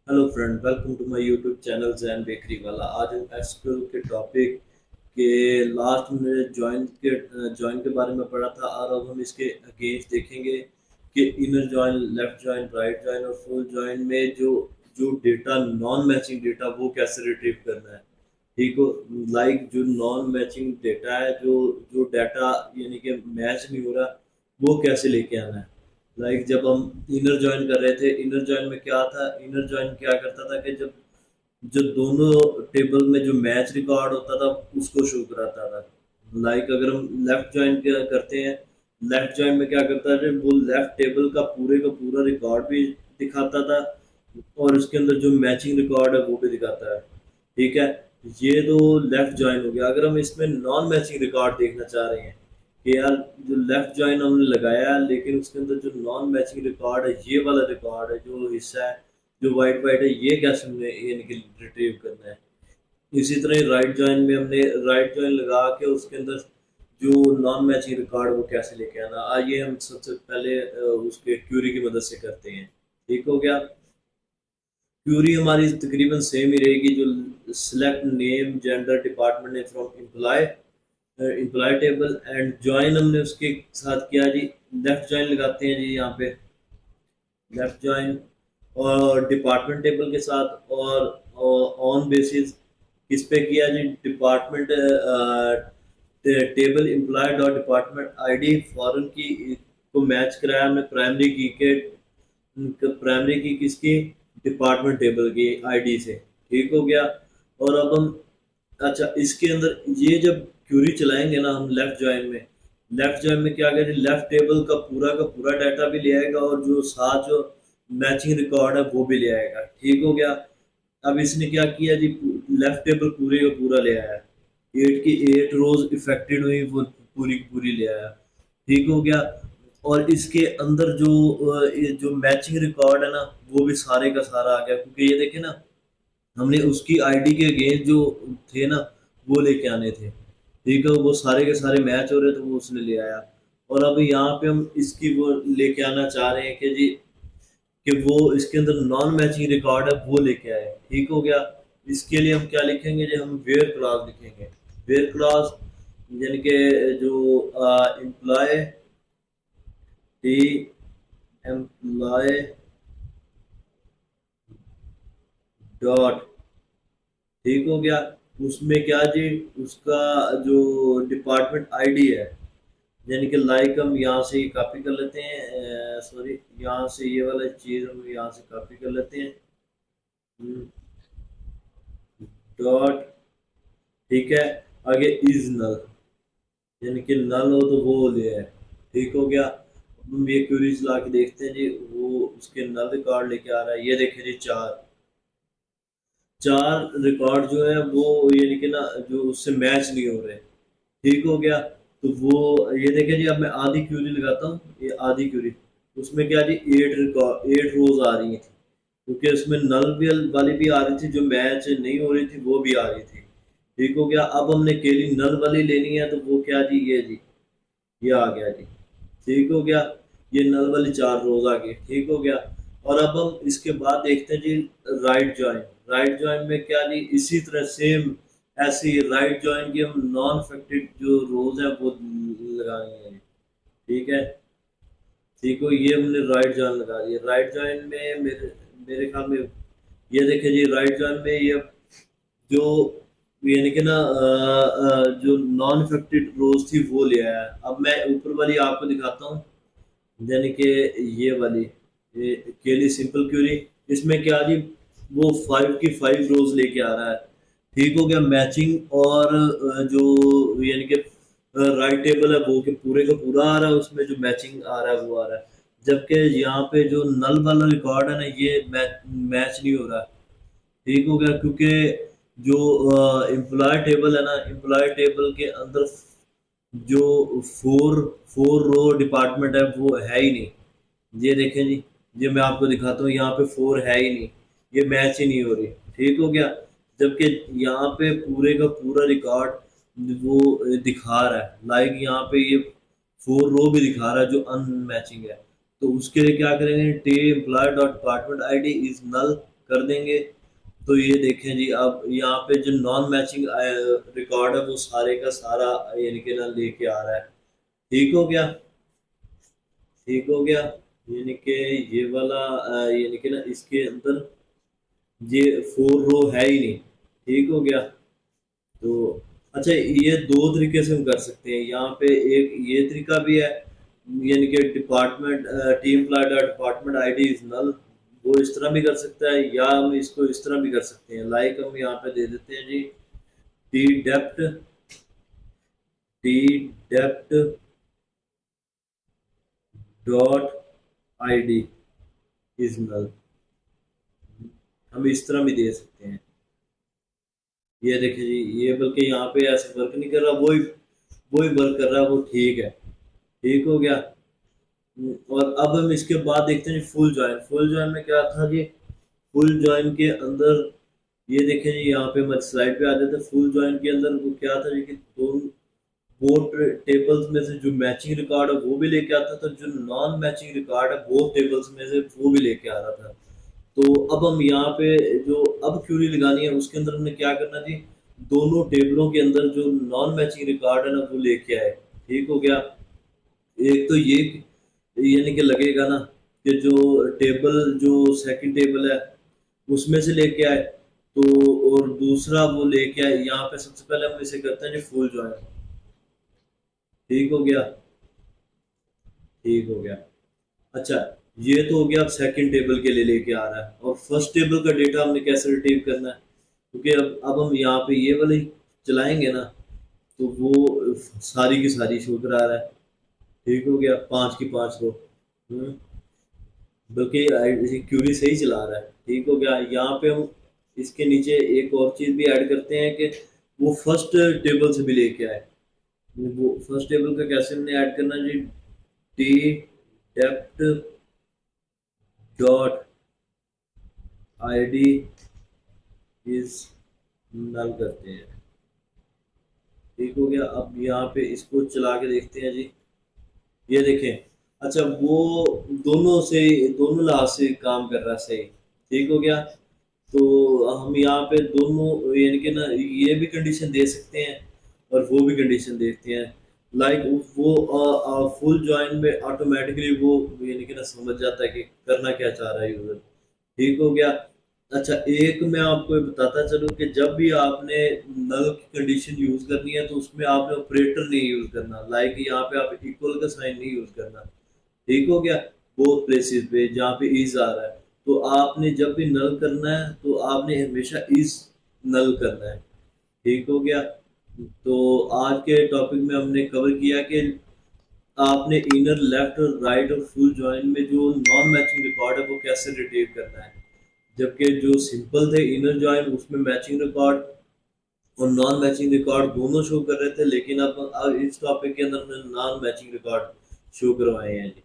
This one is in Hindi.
Hello friend, welcome to my YouTube channel Jain bakery वाला। आज हम एसक्यूएल के टॉपिक के लास्ट में ज्वाइन के बारे में पढ़ा था, और अब हम इसके अगेंस्ट देखेंगे कि inner join, left join, right join और फुल ज्वाइन में जो जो डेटा, नॉन मैचिंग डेटा, वो कैसे रिट्रीव करना है। ठीक हो। लाइक जो नॉन मैचिंग डेटा है, जो जो डाटा यानी कि मैच नहीं हो रहा, वो कैसे लेके आना है। लाइक जब हम इनर ज्वाइन कर रहे थे, इनर ज्वाइन में क्या था, इनर ज्वाइन क्या करता था कि जब जो दोनों टेबल में जो मैच रिकॉर्ड होता था उसको शो कराता था। लाइक अगर हम लेफ्ट ज्वाइन करते हैं, लेफ्ट ज्वाइन में क्या करता है, वो लेफ्ट टेबल का पूरा रिकॉर्ड भी दिखाता था, और उसके अंदर जो मैचिंग रिकॉर्ड है वो भी दिखाता है। ठीक है। ये तो लेफ्ट ज्वाइन हो गया। अगर हम इसमें नॉन मैचिंग रिकॉर्ड देखना चाह रहे हैं कि यार, जो लेफ्ट ज्वाइन हमने लगाया है लेकिन उसके अंदर जो नॉन मैचिंग रिकॉर्ड है, ये वाला रिकॉर्ड है, जो हिस्सा है जो वाइट वाइट है, ये कैसे हमने यानी कि रिट्रीव करना है। इसी तरह राइट जॉइन में हमने राइट जॉइन लगा के उसके अंदर जो नॉन मैचिंग रिकॉर्ड वो कैसे लेके आना। आइए हम सबसे पहले उसके क्यूरी की मदद से करते हैं। ठीक हो गया। क्यूरी हमारी तकरीबन सेम ही रहेगी। जो select name, gender, department name from employee, employee table, and join हमने उसके साथ किया जी। लेफ्ट ज्वाइन लगाते हैं जी यहाँ पे, लेफ्ट ज्वाइन, और डिपार्टमेंट टेबल के साथ, और ऑन बेसिस किस पे किया जी, department table employ dot department ID foreign key को मैच कराया हमने प्राइमरी की के, प्राइमरी की किसकी, डिपार्टमेंट टेबल की आईडी से। ठीक हो गया। और अब हम, अच्छा, इसके अंदर ये जब क्यूरी चलाएंगे ना हम लेफ्ट ज्वाइन में, लेफ्ट ज्वाइन में क्या करें, लेफ्ट टेबल का पूरा डाटा भी ले आएगा, और जो साथ जो मैचिंग रिकॉर्ड है वो भी ले आएगा। ठीक हो गया। अब इसने क्या किया जी, लेफ्ट टेबल पूरे का पूरा ले आया, 8 की 8 रोज इफेक्टेड हुई, वो पूरी की पूरी ले आया। ठीक हो गया। और इसके अंदर जो ये जो मैचिंग रिकॉर्ड है ना, वो भी सारे का सारा आ गया, क्योंकि ये देखे ना, हमने उसकी आईडी के अगेंस्ट जो थे ना, वो लेके आने थे। ठीक है, वो सारे के सारे मैच हो रहे थे, वो उसने ले आया। और अब यहाँ पे हम इसकी वो लेके आना चाह रहे हैं कि जी, कि वो इसके अंदर नॉन मैचिंग रिकॉर्ड है वो लेके आए। ठीक हो गया। इसके लिए हम क्या लिखेंगे जी, हम वेयर क्लॉज लिखेंगे। वेयर क्लॉज यानी कि जो एम्प्लॉय टी एम्प्लॉय डॉट, ठीक हो गया, उसमें क्या जी, उसका जो डिपार्टमेंट आईडी है, यानी कि लाइक हम यहाँ से कॉपी कर लेते हैं, सॉरी, यहाँ से ये वाला चीज़ हम यहाँ से कॉपी कर लेते हैं, डॉट। ठीक है। आगे इज नल, यानी कि नल हो तो वो ले है। ठीक हो गया। अब हम ये क्वेरी चला के देखते हैं जी, वो उसके नल रिकॉर्ड लेके आ रहा है। ये देखें जी, चार चार रिकॉर्ड जो है वो यानी कि ना, जो उससे मैच नहीं हो रहे। ठीक हो गया। तो वो, ये देखें जी, अब मैं आधी क्यूरी लगाता हूँ, ये आधी क्यूरी, उसमें क्या जी, 8 रोज आ रही थी, क्योंकि उसमें नल भी वाली भी आ रही थी, जो मैच नहीं हो रही थी वो भी आ रही थी। ठीक हो गया। अब हमने केवली नल वाली लेनी है, तो वो क्या जी, ये जी, ये आ गया जी। ठीक हो गया। ये नल वाली 4 रोज आ गई। ठीक हो गया। और अब हम इसके बाद देखते हैं जी, राइट ज्वाइन। राइट ज्वाइन में क्या जी, इसी तरह सेम ऐसे ही राइट ज्वाइन की हम नॉन अफेक्टेड जो रोज है वो लगानी है। ठीक है। ठीक हो, ये हमने राइट ज्वाइन लगा दिया। राइट ज्वाइन में मेरे मेरे ख्याल में, ये देखे जी, राइट ज्वाइन में ये जो यानी कि ना जो नॉन अफेक्टेड रोज थी वो ले आया। अब मैं ऊपर वाली आपको दिखाता हूँ, यानी कि ये वाली, ये केली सिंपल क्यूरी, इसमें क्या जी, वो 5 की 5 रोज लेके आ रहा है। ठीक हो गया। मैचिंग, और जो यानी कि राइट टेबल है वो के पूरे का पूरा आ रहा है, उसमें जो मैचिंग आ रहा है वो आ रहा है। जबकि यहाँ पे जो नल वाला रिकॉर्ड है ना, ये मैच नहीं हो रहा। ठीक हो गया, क्योंकि जो एम्प्लॉय टेबल है ना, एम्प्लॉय टेबल के अंदर जो फोर फोर रो डिपार्टमेंट है वो है ही नहीं। ये देखें जी, ये मैं आपको दिखाता हूँ, यहाँ पे फोर है ही नहीं, ये मैच ही नहीं हो रही। ठीक हो गया। जबकि यहाँ पे पूरे का पूरा रिकॉर्ड वो दिखा रहा है, लाइक यहाँ पे ये 4 रो भी दिखा रहा है जो अनमैचिंग है। तो उसके लिए क्या करेंगे, T employee dot department I D is null कर देंगे। तो ये देखें जी, अब यहाँ पे जो नॉन मैचिंग रिकॉर्ड है वो सारे का सारा यानी कि ना लेके आ रहा है। ठीक हो गया, ठीक हो गया। यानी कि ये वाला यानी कि ना इसके अंदर ये 4 रो है ही नहीं। ठीक हो गया। तो अच्छा, ये दो तरीके से हम कर सकते हैं। यहाँ पे एक ये तरीका भी है, यानी कि department team plot department ID is null, वो इस तरह भी कर सकता है, या हम इसको इस तरह भी कर सकते हैं। लाइक हम यहाँ पे दे देते हैं जी, T dept T dept dot ID is null, हम इस तरह भी दे सकते हैं। ये देखिए जी, ये बल्कि यहाँ पे ऐसे वर्क नहीं कर रहा, वही वही वर्क कर रहा है, वो ठीक है। ठीक हो गया। और अब हम इसके बाद देखते हैं फुल जॉइन। फुल जॉइन में क्या था जी, फुल जॉइन के अंदर ये देखें जी, यहाँ पे मैं स्लाइड पे आ जाते हैं। फुल जॉइन के अंदर वो क्या था जी कि दोनों वो टेबल्स में से जो मैचिंग रिकॉर्ड है वो भी लेके आता था, जो नॉन मैचिंग रिकॉर्ड है वो टेबल्स में से वो भी लेके आ रहा था। तो अब हम यहाँ पे जो अब क्यूरी लगानी है उसके अंदर हमने क्या करना जी, दोनों टेबलों के अंदर जो नॉन मैचिंग रिकॉर्ड है ना वो लेके आए। ठीक हो गया। एक तो ये यानी कि लगेगा ना कि जो टेबल जो सेकंड टेबल है उसमें से लेके आए। तो और दूसरा वो लेके आए, यहाँ पे सबसे पहले हम इसे करते हैं जी फुल ज्वाइन। ठीक हो गया, ठीक हो गया। अच्छा, ये तो हो गया, अब सेकंड टेबल के लिए लेके आ रहा है। और फर्स्ट टेबल का डेटा हमने कैसे रिट्रीव करना है, क्योंकि अब हम यहाँ पे ये वाली चलाएंगे ना, तो वो सारी की सारी शो करा रहा है। ठीक हो गया, 5 की 5 रो। हम्म, बल्कि क्यूरी सही चला रहा है। ठीक हो गया। यहाँ पे हम इसके नीचे एक और चीज भी ऐड करते हैं कि वो फर्स्ट टेबल से भी लेके आए। वो फर्स्ट टेबल का कैसे हमने ऐड करना है जी, T dept dot ID is null करते हैं। ठीक हो गया। अब यहाँ पे इसको चला के देखते हैं जी, ये देखें। अच्छा, वो दोनों से दोनों लिहाज से काम कर रहा है सही। ठीक हो गया। तो हम यहाँ पे दोनों यानी कि ना ये भी कंडीशन दे सकते हैं और वो भी कंडीशन देते हैं। लाइक वो फुल जॉइन में ऑटोमेटिकली वो यानी कि ना समझ जाता है कि करना क्या चाह रहा है यूजर। ठीक हो गया। अच्छा, एक मैं आपको ये बताता चलूँ कि जब भी आपने नल की कंडीशन यूज करनी है तो उसमें आपने ऑपरेटर नहीं यूज करना। लाइक यहाँ पे आप इक्वल का साइन नहीं यूज करना। ठीक हो गया। बोथ प्लेसेस पे जहाँ पे इज आ रहा है, तो आपने जब भी नल करना है तो आपने हमेशा इज नल करना है। ठीक हो गया। तो आज के टॉपिक में हमने कवर किया कि आपने इनर लेफ्ट और राइट और फुल जॉइन में जो नॉन मैचिंग रिकॉर्ड है वो कैसे रिट्रीव करना है। जबकि जो सिंपल थे इनर जॉइन उसमें मैचिंग रिकॉर्ड और नॉन मैचिंग रिकॉर्ड दोनों शो कर रहे थे, लेकिन अब इस टॉपिक के अंदर हमने नॉन मैचिंग रिकॉर्ड शो करवाए हैं जी।